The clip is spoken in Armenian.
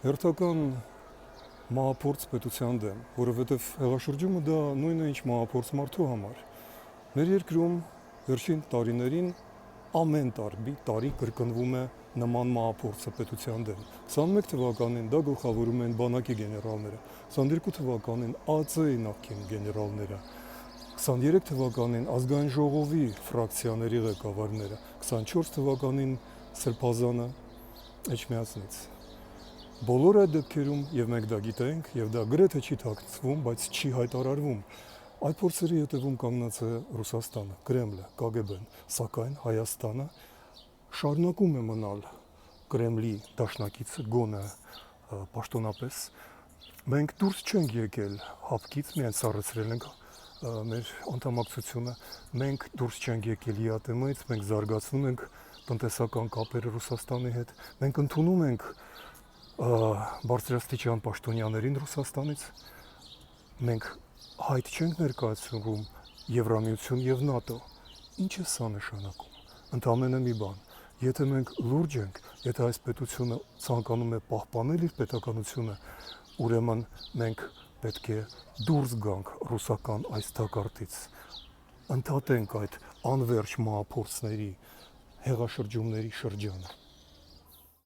հերթական մահափորձ պետության դեմ, որովհետև հեղաշրջումը դա նույնն է ինչ մահափորձ մարդու համար։ Մեր երկրում վերջին տարիներին ամեն տարի կրկնվում է նման մահափորձը պետության դեմ։ 21 թվականին դա գլխավորում են բանակի գեներալները, 22 թվականին ԱԾ-ի նախկին գեներալները, 23 թվականին ազգային ժողովի ֆրակցիաների ղեկավարները, 24 թվականին Սրբազանը Էջմիածնից։ Բոլոր այդ դեպքերում, եւ մենք դա գիտենք, եւ դա գրեթե չի թաքցվում, բայց չի հայտարարվում, այդ փորձերի հետևում կանգնած է Ռուսաստանը, Կրեմլը, ԿԳԲ-ն, սակայն Հայաստանը շարունակում է մնալ Կրեմլի դաշնակիցը, գոնը պաշտոնապես։ Մենք դուրս չենք եկել հապկից, միայն սառեցրել ենք մեր անդամակցությունը, մենք դուրս չենք եկել ԵԱՏՄ-ից, մենք զարգացնում ենք տնտեսական կապերը Ռուսաստանի հետ, մենք ընդունում ենք բարձրաստիճան պաշտոնյաներին Ռուսաստանից, մենք հայտ չենք ներկայացնում Եվրամիություն եւ ՆԱՏՕ։ Ինչ է սա նշանակում։ Ընդամենը մի բան, եթե մենք լուրջ ենք, եթե այս պետությունը ցանկանում է պահպանել իր պետականությունը, ուրեմն մենք պետք է դուրս գանք ռուսական այս թակարդից, ընդհատենք այդ անվերջ մահափորձների, հեղաշրջումների շրջանը։